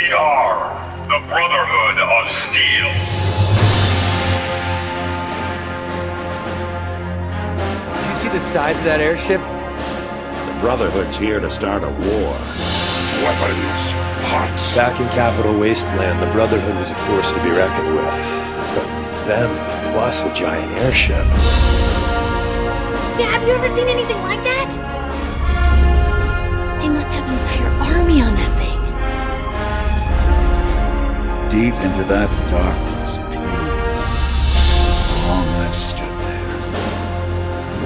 We are the Brotherhood of Steel. Did you see the size of that airship? The Brotherhood's here to start a war. Weapons, pots. Back in Capital Wasteland, the Brotherhood was a force to be reckoned with. But them, plus a giant airship. Yeah, have you ever seen anything like that? They must have an entire army on that thing. Deep into that darkness peered. Long stood there,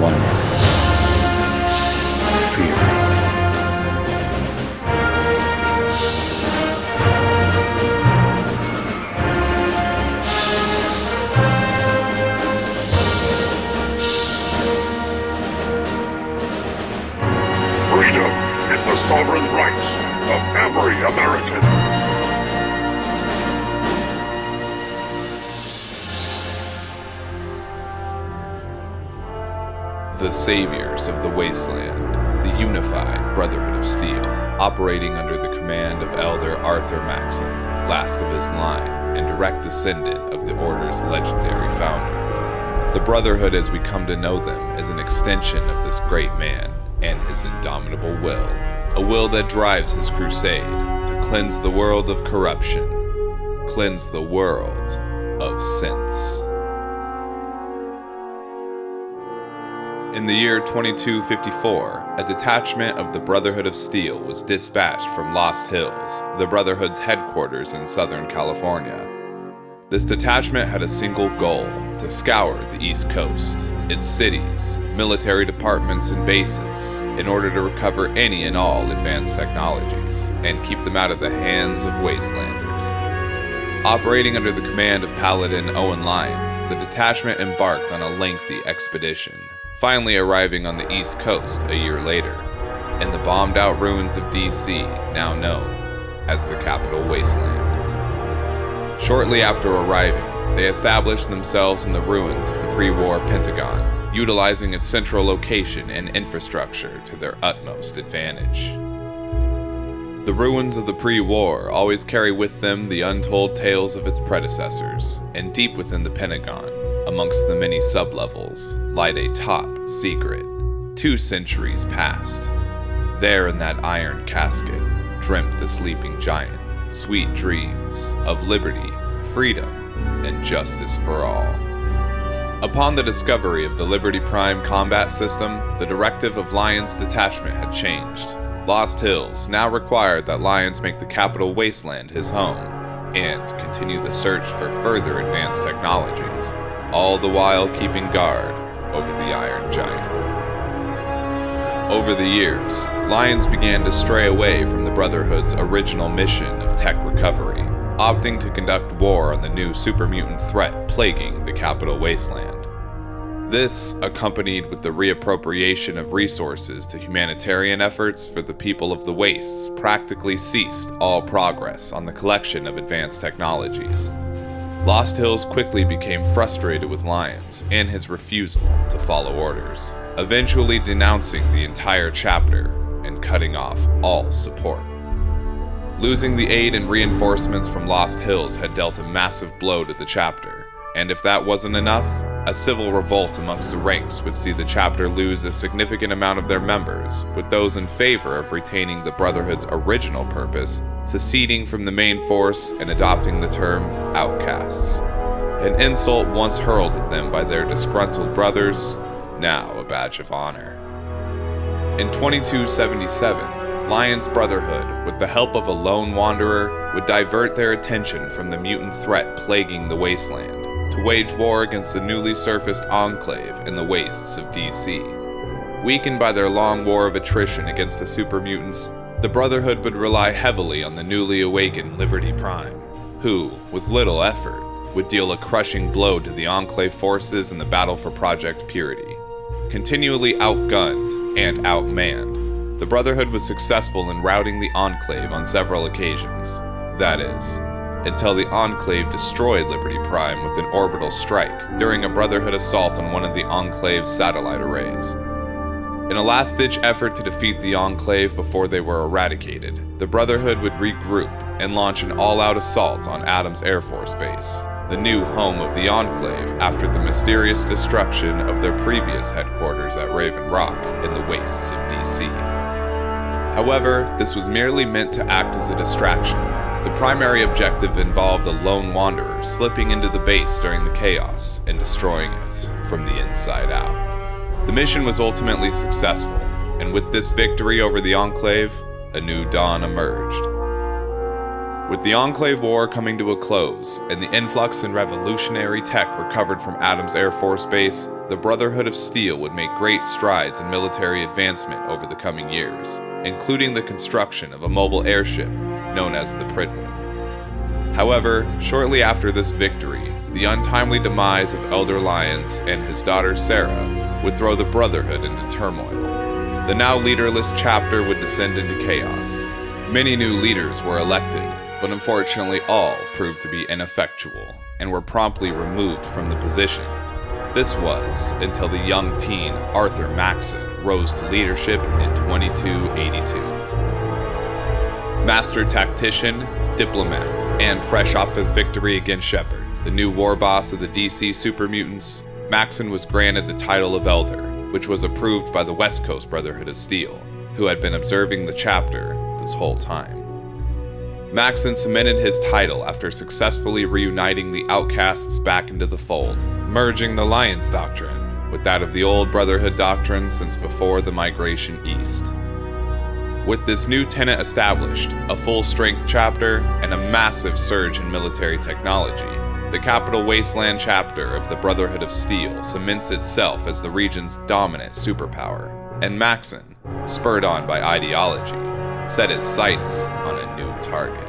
wondering, fearing. Freedom is the sovereign right of every American. The saviors of the wasteland, the unified Brotherhood of Steel, operating under the command of Elder Arthur Maxon, last of his line and direct descendant of the Order's legendary founder. The Brotherhood as we come to know them is an extension of this great man and his indomitable will, a will that drives his crusade to cleanse the world of corruption, cleanse the world of synths. In the year 2254, a detachment of the Brotherhood of Steel was dispatched from Lost Hills, the Brotherhood's headquarters in Southern California. This detachment had a single goal: to scour the East Coast, its cities, military departments, and bases, in order to recover any and all advanced technologies, and keep them out of the hands of wastelanders. Operating under the command of Paladin Owen Lyons, the detachment embarked on a lengthy expedition, finally arriving on the East Coast a year later, in the bombed-out ruins of DC, now known as the Capital Wasteland. Shortly after arriving, they established themselves in the ruins of the pre-war Pentagon, utilizing its central location and infrastructure to their utmost advantage. The ruins of the pre-war always carry with them the untold tales of its predecessors, and deep within the Pentagon, amongst the many sublevels, lied a top secret, 2 centuries past. There in that iron casket, dreamt the sleeping giant, sweet dreams of liberty, freedom, and justice for all. Upon the discovery of the Liberty Prime combat system, the directive of Lyons' detachment had changed. Lost Hills now required that Lyons make the Capital Wasteland his home, and continue the search for further advanced technologies, all the while keeping guard over the Iron Giant. Over the years, Lyons began to stray away from the Brotherhood's original mission of tech recovery, opting to conduct war on the new super-mutant threat plaguing the Capital Wasteland. This, accompanied with the reappropriation of resources to humanitarian efforts for the people of the Wastes, practically ceased all progress on the collection of advanced technologies. Lost Hills quickly became frustrated with Lyons and his refusal to follow orders, eventually denouncing the entire chapter and cutting off all support. Losing the aid and reinforcements from Lost Hills had dealt a massive blow to the chapter, and if that wasn't enough, a civil revolt amongst the ranks would see the chapter lose a significant amount of their members, with those in favor of retaining the Brotherhood's original purpose, seceding from the main force and adopting the term outcasts. An insult once hurled at them by their disgruntled brothers, now a badge of honor. In 2277, Lyons' Brotherhood, with the help of a lone wanderer, would divert their attention from the mutant threat plaguing the wasteland, to wage war against the newly surfaced enclave in the wastes of DC. Weakened by their long war of attrition against the super mutants, the Brotherhood would rely heavily on the newly awakened Liberty Prime, who, with little effort, would deal a crushing blow to the Enclave forces in the battle for Project Purity. Continually outgunned and outmanned, the Brotherhood was successful in routing the Enclave on several occasions. That is, until the Enclave destroyed Liberty Prime with an orbital strike during a Brotherhood assault on one of the Enclave's satellite arrays. In a last-ditch effort to defeat the Enclave before they were eradicated, the Brotherhood would regroup and launch an all-out assault on Adams Air Force Base, the new home of the Enclave after the mysterious destruction of their previous headquarters at Raven Rock in the wastes of DC. However, this was merely meant to act as a distraction. The primary objective involved a lone wanderer slipping into the base during the chaos and destroying it from the inside out. The mission was ultimately successful, and with this victory over the Enclave, a new dawn emerged. With the Enclave War coming to a close and the influx in revolutionary tech recovered from Adams Air Force Base, the Brotherhood of Steel would make great strides in military advancement over the coming years, including the construction of a mobile airship known as the Prevail. However, shortly after this victory, the untimely demise of Elder Lyons and his daughter Sarah would throw the Brotherhood into turmoil. The now leaderless chapter would descend into chaos. Many new leaders were elected, but unfortunately all proved to be ineffectual and were promptly removed from the position. This was until the young teen Arthur Maxson rose to leadership in 2282. Master tactician, diplomat, and fresh off his victory against Shepard, the new war boss of the DC super mutants, Maxson was granted the title of Elder, which was approved by the West Coast Brotherhood of Steel, who had been observing the chapter this whole time. Maxson cemented his title after successfully reuniting the outcasts back into the fold, merging the Lions Doctrine with that of the old Brotherhood doctrine since before the migration east. With this new tenet established, a full-strength chapter, and a massive surge in military technology, the Capital Wasteland chapter of the Brotherhood of Steel cements itself as the region's dominant superpower, and Maxson, spurred on by ideology, set his sights on a new target.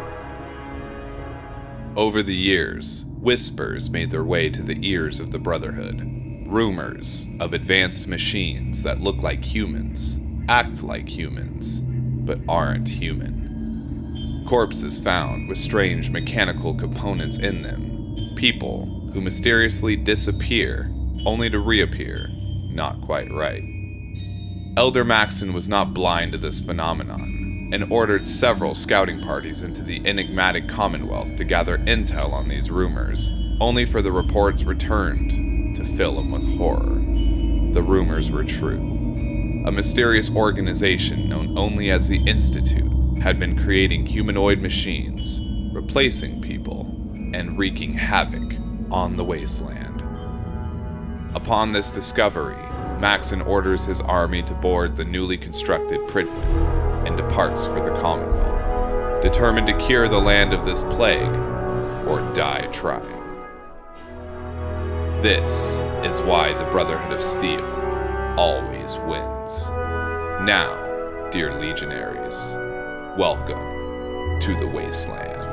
Over the years, whispers made their way to the ears of the Brotherhood. Rumors of advanced machines that look like humans, act like humans, but aren't human. Corpses found with strange mechanical components in them. People who mysteriously disappear, only to reappear not quite right. Elder Maxson was not blind to this phenomenon, and ordered several scouting parties into the enigmatic Commonwealth to gather intel on these rumors, only for the reports returned to fill him with horror. The rumors were true. A mysterious organization known only as the Institute had been creating humanoid machines, replacing people, and wreaking havoc on the wasteland. Upon this discovery, Maxson orders his army to board the newly constructed Prydwen and departs for the Commonwealth, determined to cure the land of this plague or die trying. This is why the Brotherhood of Steel always wins. Now, dear legionaries, welcome to the Wasteland.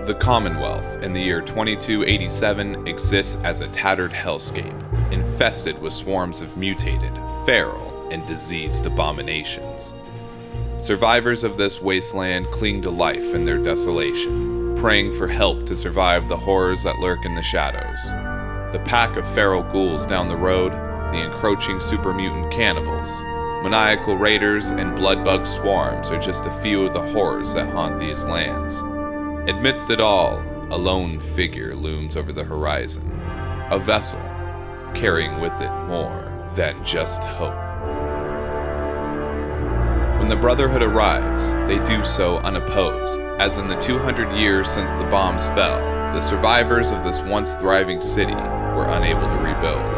The Commonwealth in the year 2287 exists as a tattered hellscape, infested with swarms of mutated, feral, and diseased abominations. Survivors of this wasteland cling to life in their desolation, praying for help to survive the horrors that lurk in the shadows. The pack of feral ghouls down the road, the encroaching super mutant cannibals, maniacal raiders, and bloodbug swarms are just a few of the horrors that haunt these lands. Amidst it all, a lone figure looms over the horizon, a vessel carrying with it more than just hope. When the Brotherhood arrives, they do so unopposed, as in the 200 years since the bombs fell, the survivors of this once thriving city were unable to rebuild.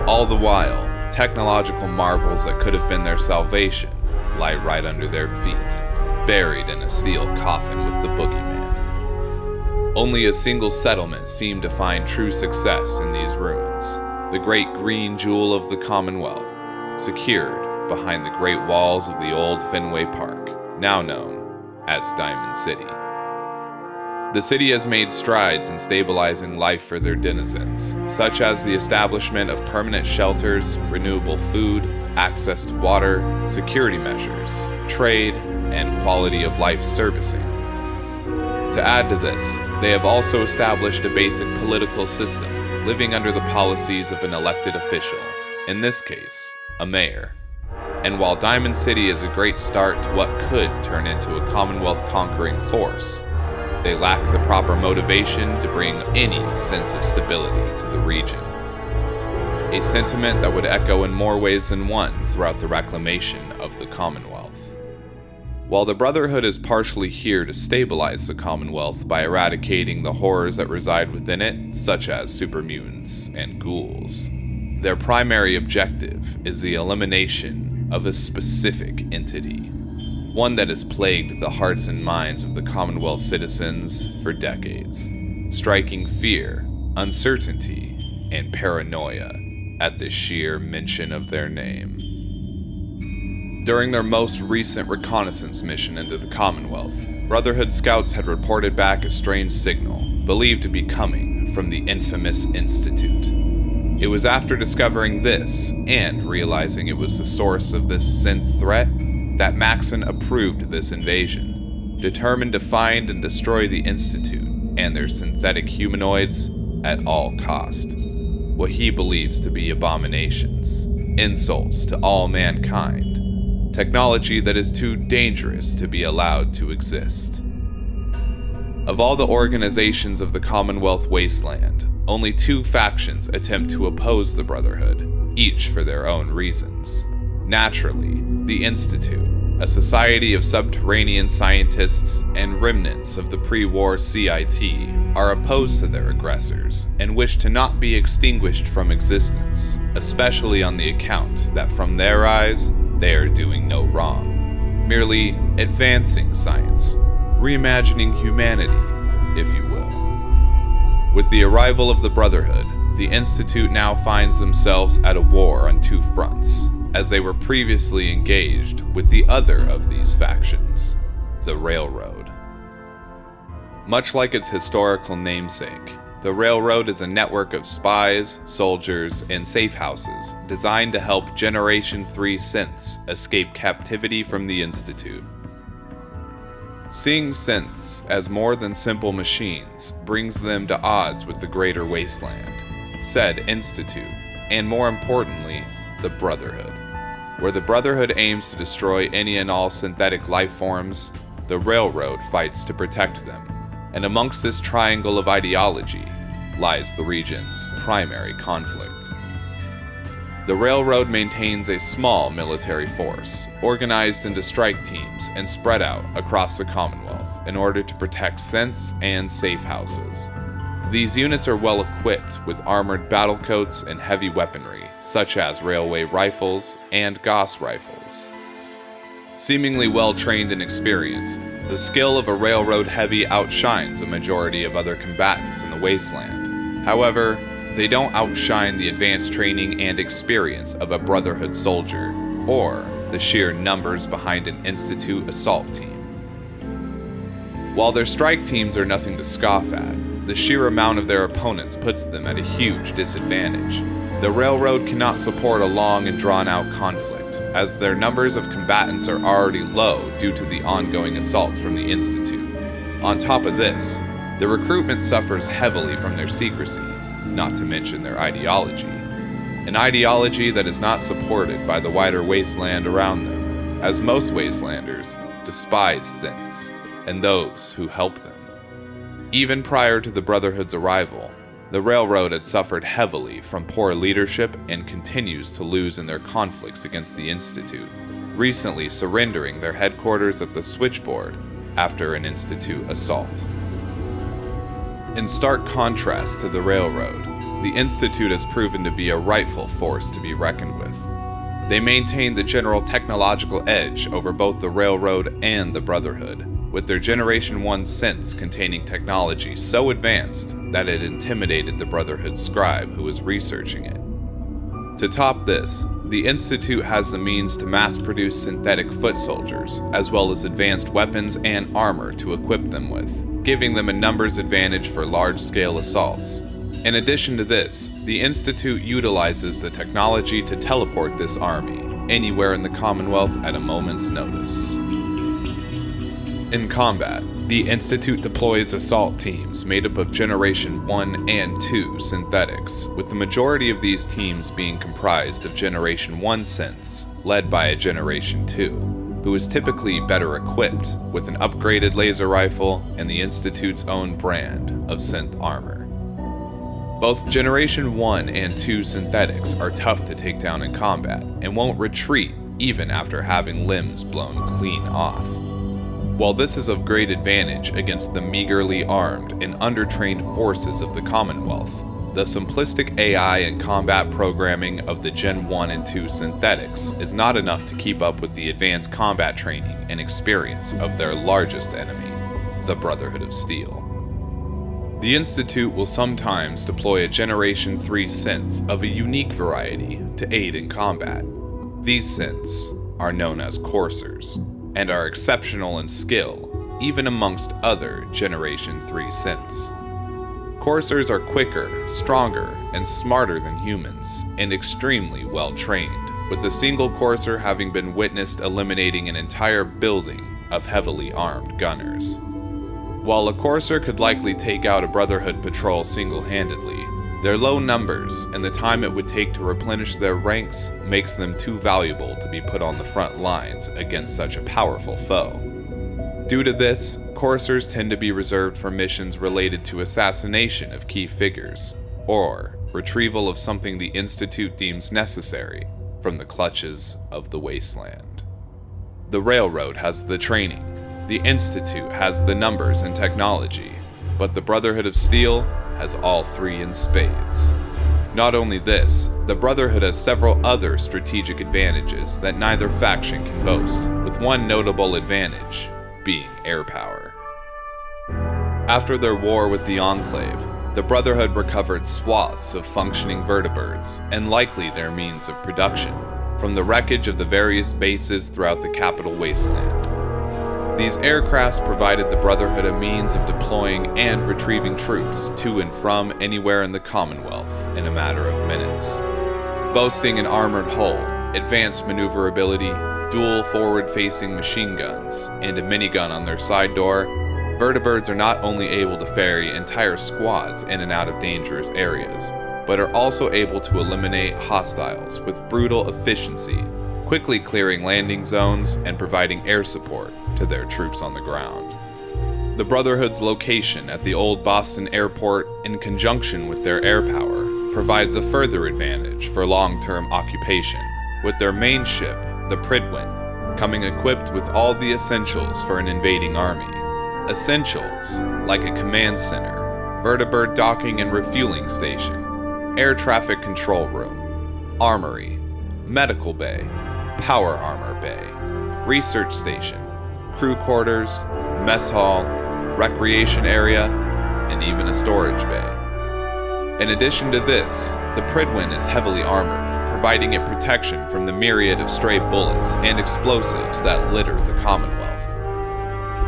All the while, technological marvels that could have been their salvation lie right under their feet, buried in a steel coffin with the boogeyman. Only a single settlement seemed to find true success in these ruins, the great green jewel of the Commonwealth, secured behind the great walls of the old Fenway Park, now known as Diamond City. The city has made strides in stabilizing life for their denizens, such as the establishment of permanent shelters, renewable food, access to water, security measures, trade, and quality of life servicing. To add to this, they have also established a basic political system, living under the policies of an elected official, in this case, a mayor, And while Diamond City is a great start to what could turn into a Commonwealth conquering force, they lack the proper motivation to bring any sense of stability to the region. A sentiment that would echo in more ways than one throughout the reclamation of the Commonwealth. While the Brotherhood is partially here to stabilize the Commonwealth by eradicating the horrors that reside within it, such as supermutants and ghouls, their primary objective is the elimination of a specific entity, one that has plagued the hearts and minds of the Commonwealth citizens for decades, striking fear, uncertainty, and paranoia at the sheer mention of their name. During their most recent reconnaissance mission into the Commonwealth, Brotherhood scouts had reported back a strange signal, believed to be coming from the infamous Institute. It was after discovering this, and realizing it was the source of this synth threat, that Maxon approved this invasion, determined to find and destroy the Institute and their synthetic humanoids at all cost. What he believes to be abominations, insults to all mankind, technology that is too dangerous to be allowed to exist. Of all the organizations of the Commonwealth wasteland, only 2 factions attempt to oppose the Brotherhood, each for their own reasons. Naturally, the Institute, a society of subterranean scientists and remnants of the pre-war CIT, are opposed to their aggressors and wish to not be extinguished from existence, especially on the account that from their eyes, they are doing no wrong, merely advancing science, reimagining humanity, if you will. With the arrival of the Brotherhood, the Institute now finds themselves at a war on 2 fronts, as they were previously engaged with the other of these factions, the Railroad. Much like its historical namesake, the Railroad is a network of spies, soldiers, and safe houses designed to help Generation 3 synths escape captivity from the Institute. Seeing synths as more than simple machines brings them to odds with the greater wasteland, said Institute, and more importantly, the Brotherhood. Where the Brotherhood aims to destroy any and all synthetic life forms, the Railroad fights to protect them. And amongst this triangle of ideology lies the region's primary conflict. The Railroad maintains a small military force, organized into strike teams and spread out across the Commonwealth in order to protect synths and safe houses. These units are well equipped with armored battle coats and heavy weaponry, such as railway rifles and Gauss rifles. Seemingly well-trained and experienced, the skill of a Railroad heavy outshines a majority of other combatants in the wasteland. However, they don't outshine the advanced training and experience of a Brotherhood soldier, or the sheer numbers behind an Institute assault team. While their strike teams are nothing to scoff at, the sheer amount of their opponents puts them at a huge disadvantage. The Railroad cannot support a long and drawn-out conflict, as their numbers of combatants are already low due to the ongoing assaults from the Institute. On top of this, the recruitment suffers heavily from their secrecy, not to mention their ideology. An ideology that is not supported by the wider wasteland around them, as most wastelanders despise synths and those who help them. Even prior to the Brotherhood's arrival, the Railroad had suffered heavily from poor leadership and continues to lose in their conflicts against the Institute, recently surrendering their headquarters at the Switchboard after an Institute assault. In stark contrast to the Railroad, the Institute has proven to be a rightful force to be reckoned with. They maintain the general technological edge over both the Railroad and the Brotherhood, with their Generation 1 synths containing technology so advanced that it intimidated the Brotherhood scribe who was researching it. To top this, the Institute has the means to mass-produce synthetic foot soldiers, as well as advanced weapons and armor to equip them with, giving them a numbers advantage for large-scale assaults. In addition to this, the Institute utilizes the technology to teleport this army anywhere in the Commonwealth at a moment's notice. In combat, The Institute deploys assault teams made up of Generation 1 and 2 synthetics, with the majority of these teams being comprised of Generation 1 synths, led by a Generation 2, who is typically better equipped with an upgraded laser rifle and the Institute's own brand of synth armor. Both Generation 1 and 2 synthetics are tough to take down in combat and won't retreat even after having limbs blown clean off. While this is of great advantage against the meagerly armed and undertrained forces of the Commonwealth, the simplistic AI and combat programming of the Gen 1 and 2 synthetics is not enough to keep up with the advanced combat training and experience of their largest enemy, the Brotherhood of Steel. The Institute will sometimes deploy a Generation 3 synth of a unique variety to aid in combat. These synths are known as coursers, and are exceptional in skill, even amongst other Generation 3 synths. Coursers are quicker, stronger, and smarter than humans, and extremely well trained, with a single courser having been witnessed eliminating an entire building of heavily armed gunners. While a courser could likely take out a Brotherhood patrol single-handedly, their low numbers and the time it would take to replenish their ranks makes them too valuable to be put on the front lines against such a powerful foe. Due to this, coursers tend to be reserved for missions related to assassination of key figures, or retrieval of something the Institute deems necessary from the clutches of the wasteland. The Railroad has the training, the Institute has the numbers and technology, but the Brotherhood of Steel has all three in spades. Not only this, the Brotherhood has several other strategic advantages that neither faction can boast, with one notable advantage being air power. After their war with the Enclave, the Brotherhood recovered swaths of functioning vertibirds, and likely their means of production, from the wreckage of the various bases throughout the capital wasteland. These aircrafts provided the Brotherhood a means of deploying and retrieving troops to and from anywhere in the Commonwealth in a matter of minutes. Boasting an armored hull, advanced maneuverability, dual forward-facing machine guns, and a minigun on their side door, vertibirds are not only able to ferry entire squads in and out of dangerous areas, but are also able to eliminate hostiles with brutal efficiency, quickly clearing landing zones and providing air support to their troops on the ground. The Brotherhood's location at the old Boston airport, in conjunction with their air power, provides a further advantage for long-term occupation, with their main ship, the Prydwen, coming equipped with all the essentials for an invading army. Essentials like a command center, vertibird docking and refueling station, air traffic control room, armory, medical bay, power armor bay, research station, crew quarters, mess hall, recreation area, and even a storage bay. In addition to this, the Prydwen is heavily armored, providing it protection from the myriad of stray bullets and explosives that litter the Commonwealth.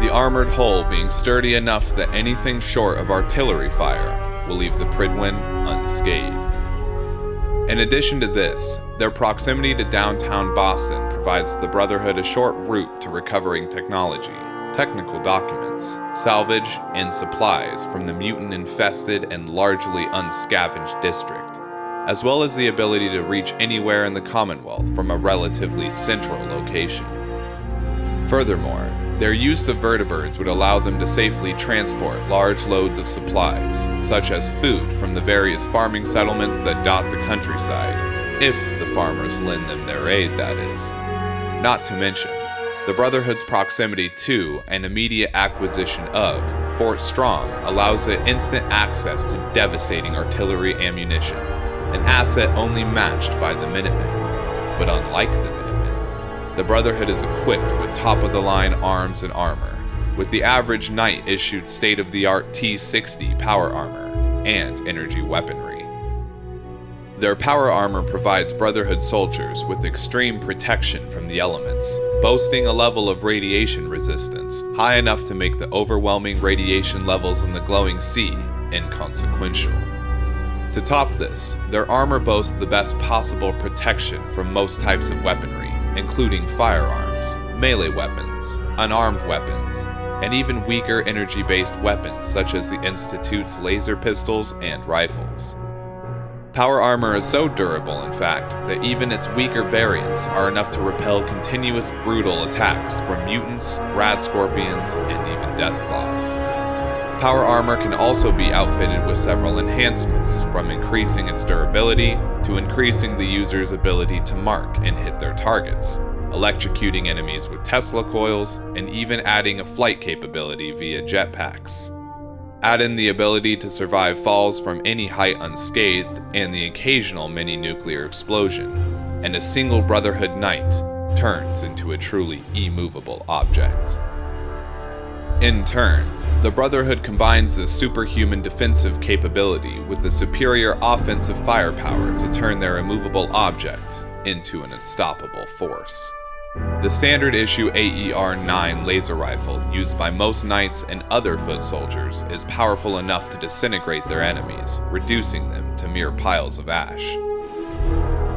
The armored hull being sturdy enough that anything short of artillery fire will leave the Prydwen unscathed. In addition to this, their proximity to downtown Boston provides the Brotherhood a short route to recovering technology, technical documents, salvage, and supplies from the mutant-infested and largely unscavenged district, as well as the ability to reach anywhere in the Commonwealth from a relatively central location. Furthermore, their use of vertibirds would allow them to safely transport large loads of supplies, such as food from the various farming settlements that dot the countryside, if the farmers lend them their aid, that is. Not to mention, the Brotherhood's proximity to and immediate acquisition of Fort Strong allows it instant access to devastating artillery ammunition, an asset only matched by the Minutemen. But unlike the Minutemen, the Brotherhood is equipped with top-of-the-line arms and armor, with the average Knight-issued state-of-the-art T-60 power armor and energy weaponry. Their power armor provides Brotherhood soldiers with extreme protection from the elements, boasting a level of radiation resistance high enough to make the overwhelming radiation levels in the glowing sea inconsequential. To top this, their armor boasts the best possible protection from most types of weaponry, including firearms, melee weapons, unarmed weapons, and even weaker energy-based weapons such as the Institute's laser pistols and rifles. Power armor is so durable, in fact, that even its weaker variants are enough to repel continuous brutal attacks from mutants, rad scorpions, and even deathclaws. Power armor can also be outfitted with several enhancements, from increasing its durability to increasing the user's ability to mark and hit their targets, electrocuting enemies with Tesla coils, and even adding a flight capability via jetpacks. Add in the ability to survive falls from any height unscathed and the occasional mini-nuclear explosion, and a single Brotherhood Knight turns into a truly immovable object. In turn, the Brotherhood combines this superhuman defensive capability with the superior offensive firepower to turn their immovable object into an unstoppable force. The standard issue AER-9 laser rifle used by most knights and other foot soldiers is powerful enough to disintegrate their enemies, reducing them to mere piles of ash.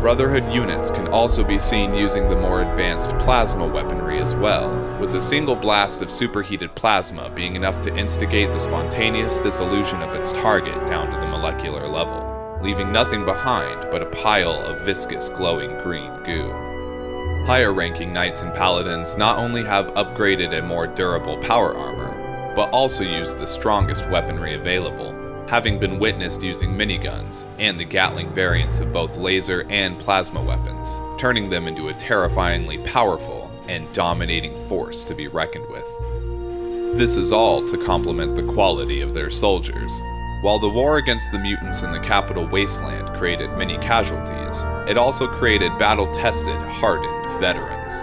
Brotherhood units can also be seen using the more advanced plasma weaponry as well, with a single blast of superheated plasma being enough to instigate the spontaneous dissolution of its target down to the molecular level, leaving nothing behind but a pile of viscous glowing green goo. Higher-ranking knights and paladins not only have upgraded and more durable power armor, but also use the strongest weaponry available, having been witnessed using miniguns and the Gatling variants of both laser and plasma weapons, turning them into a terrifyingly powerful and dominating force to be reckoned with. This is all to complement the quality of their soldiers. While the war against the mutants in the capital wasteland created many casualties, it also created battle-tested, hardened veterans.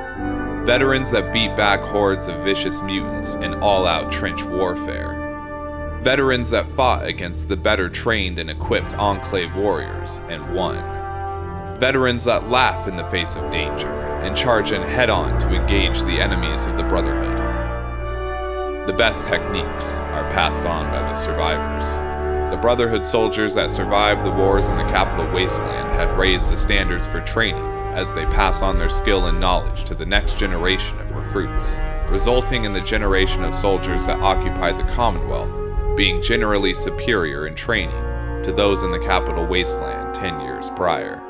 Veterans that beat back hordes of vicious mutants in all-out trench warfare. Veterans that fought against the better trained and equipped Enclave warriors and won. Veterans that laugh in the face of danger and charge in head-on to engage the enemies of the Brotherhood. The best techniques are passed on by the survivors. The Brotherhood soldiers that survived the wars in the capital wasteland have raised the standards for training as they pass on their skill and knowledge to the next generation of recruits, resulting in the generation of soldiers that occupy the Commonwealth being generally superior in training to those in the capital wasteland 10 years prior.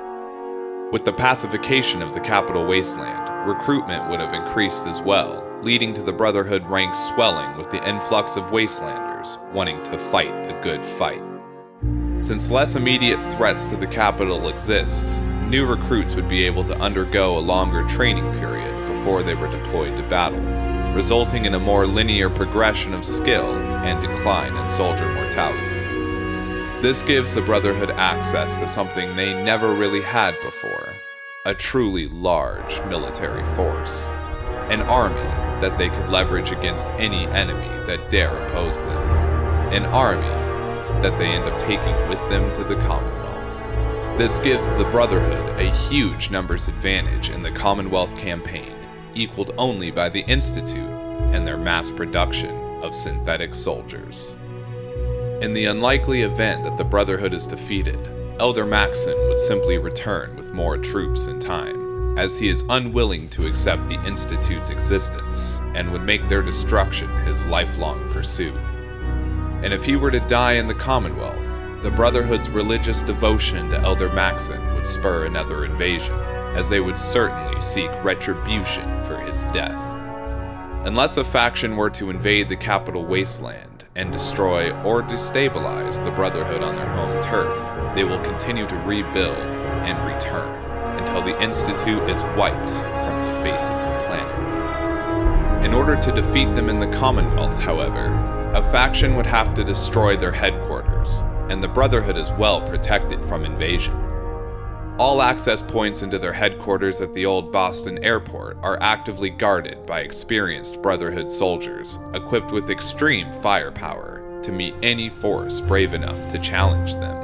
With the pacification of the capital wasteland, recruitment would have increased as well, leading to the Brotherhood ranks swelling with the influx of wastelanders wanting to fight the good fight. Since less immediate threats to the capital exist, new recruits would be able to undergo a longer training period before they were deployed to battle, resulting in a more linear progression of skill and decline in soldier mortality. This gives the Brotherhood access to something they never really had before, a truly large military force, an army that they could leverage against any enemy that dare oppose them, an army that they end up taking with them to the Commonwealth. This gives the Brotherhood a huge numbers advantage in the Commonwealth campaign, equaled only by the Institute and their mass production of synthetic soldiers. In the unlikely event that the Brotherhood is defeated, Elder Maxon would simply return with more troops in time, as he is unwilling to accept the Institute's existence and would make their destruction his lifelong pursuit. And if he were to die in the Commonwealth, the Brotherhood's religious devotion to Elder Maxon would spur another invasion, as they would certainly seek retribution for his death. Unless a faction were to invade the capital wasteland and destroy or destabilize the Brotherhood on their home turf, they will continue to rebuild and return until the Institute is wiped from the face of the planet. In order to defeat them in the Commonwealth, however, a faction would have to destroy their headquarters, and the Brotherhood is well protected from invasion. All access points into their headquarters at the old Boston airport are actively guarded by experienced Brotherhood soldiers, equipped with extreme firepower to meet any force brave enough to challenge them.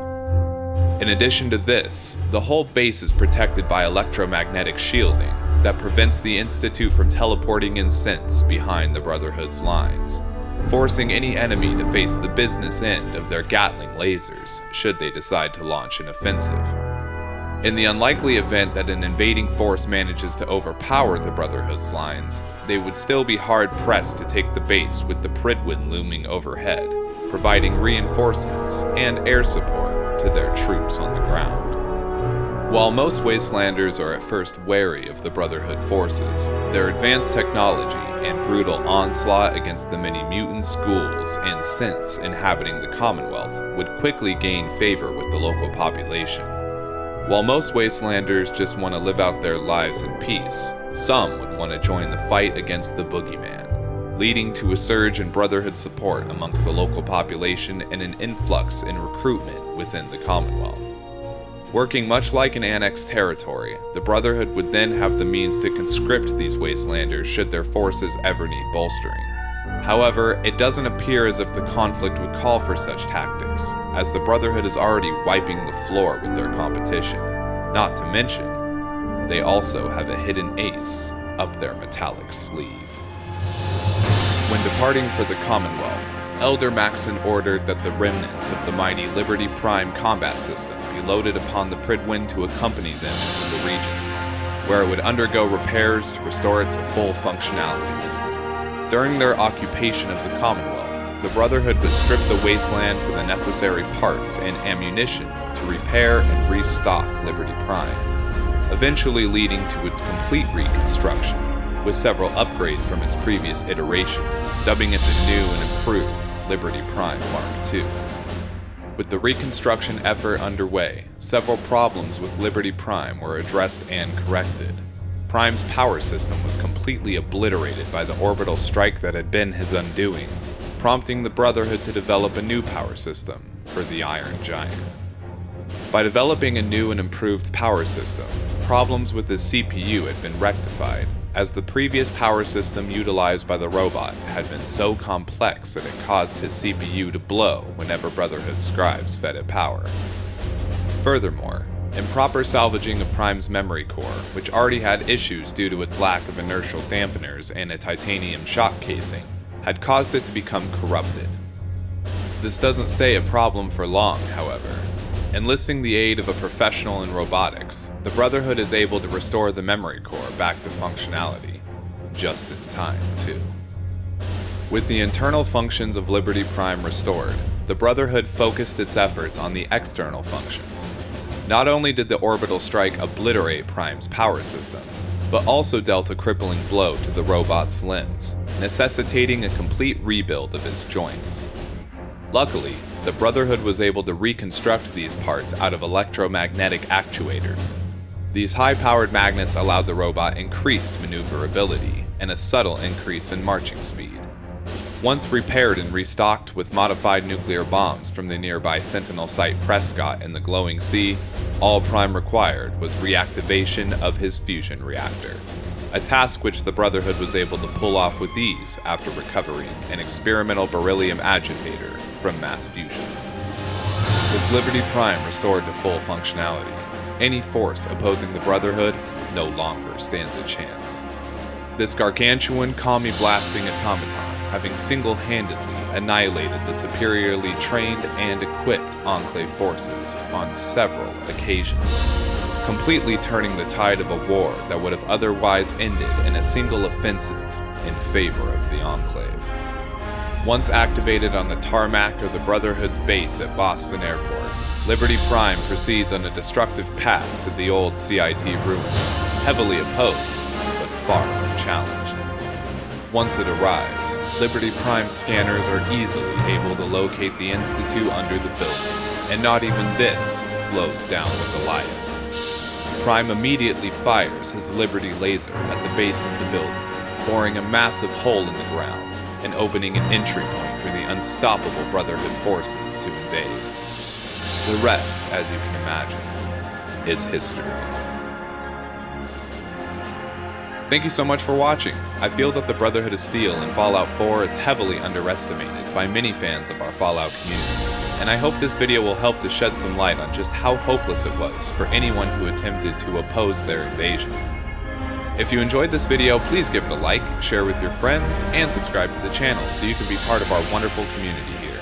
In addition to this, the whole base is protected by electromagnetic shielding that prevents the Institute from teleporting in synths behind the Brotherhood's lines, forcing any enemy to face the business end of their Gatling lasers should they decide to launch an offensive. In the unlikely event that an invading force manages to overpower the Brotherhood's lines, they would still be hard-pressed to take the base with the Prydwen looming overhead, providing reinforcements and air support to their troops on the ground. While most Wastelanders are at first wary of the Brotherhood forces, their advanced technology and brutal onslaught against the many mutant schools and synths inhabiting the Commonwealth would quickly gain favor with the local population. While most Wastelanders just want to live out their lives in peace, some would want to join the fight against the Boogeyman, leading to a surge in Brotherhood support amongst the local population and an influx in recruitment within the Commonwealth. Working much like an annexed territory, the Brotherhood would then have the means to conscript these Wastelanders should their forces ever need bolstering. However, it doesn't appear as if the conflict would call for such tactics, as the Brotherhood is already wiping the floor with their competition. Not to mention, they also have a hidden ace up their metallic sleeve. When departing for the Commonwealth, Elder Maxon ordered that the remnants of the mighty Liberty Prime combat system be loaded upon the Prydwen to accompany them into the region, where it would undergo repairs to restore it to full functionality. During their occupation of the Commonwealth, the Brotherhood would strip the wasteland for the necessary parts and ammunition to repair and restock Liberty Prime, eventually leading to its complete reconstruction, with several upgrades from its previous iteration, dubbing it the new and improved Liberty Prime Mark II. With the reconstruction effort underway, several problems with Liberty Prime were addressed and corrected. Prime's power system was completely obliterated by the orbital strike that had been his undoing, prompting the Brotherhood to develop a new power system for the Iron Giant. By developing a new and improved power system, problems with his CPU had been rectified, as the previous power system utilized by the robot had been so complex that it caused his CPU to blow whenever Brotherhood scribes fed it power. Furthermore, improper salvaging of Prime's memory core, which already had issues due to its lack of inertial dampeners and a titanium shock casing, had caused it to become corrupted. This doesn't stay a problem for long, however. Enlisting the aid of a professional in robotics, the Brotherhood is able to restore the memory core back to functionality. Just in time, too. With the internal functions of Liberty Prime restored, the Brotherhood focused its efforts on the external functions. Not only did the orbital strike obliterate Prime's power system, but also dealt a crippling blow to the robot's limbs, necessitating a complete rebuild of its joints. Luckily, the Brotherhood was able to reconstruct these parts out of electromagnetic actuators. These high-powered magnets allowed the robot increased maneuverability and a subtle increase in marching speed. Once repaired and restocked with modified nuclear bombs from the nearby Sentinel Site Prescott in the glowing sea, all Prime required was reactivation of his fusion reactor, a task which the Brotherhood was able to pull off with ease after recovering an experimental beryllium agitator from mass fusion. With Liberty Prime restored to full functionality, any force opposing the Brotherhood no longer stands a chance. This gargantuan commie-blasting automaton, having single-handedly annihilated the superiorly trained and equipped Enclave forces on several occasions, completely turning the tide of a war that would have otherwise ended in a single offensive in favor of the Enclave. Once activated on the tarmac of the Brotherhood's base at Boston Airport, Liberty Prime proceeds on a destructive path to the old CIT ruins, heavily opposed, but far from challenged. Once it arrives, Liberty Prime scanners are easily able to locate the Institute under the building, and not even this slows down the Goliath. Prime immediately fires his Liberty laser at the base of the building, boring a massive hole in the ground and opening an entry point for the unstoppable Brotherhood forces to invade. The rest, as you can imagine, is history. Thank you so much for watching. I feel that the Brotherhood of Steel in Fallout 4 is heavily underestimated by many fans of our Fallout community, and I hope this video will help to shed some light on just how hopeless it was for anyone who attempted to oppose their invasion. If you enjoyed this video, please give it a like, share with your friends, and subscribe to the channel so you can be part of our wonderful community here.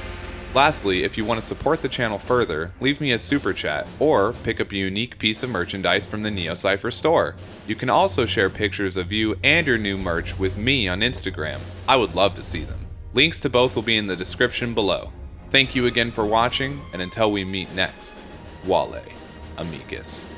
Lastly, if you want to support the channel further, leave me a super chat or pick up a unique piece of merchandise from the TheNeoCypher store. You can also share pictures of you and your new merch with me on Instagram. I would love to see them. Links to both will be in the description below. Thank you again for watching, and until we meet next, Wale Amicus.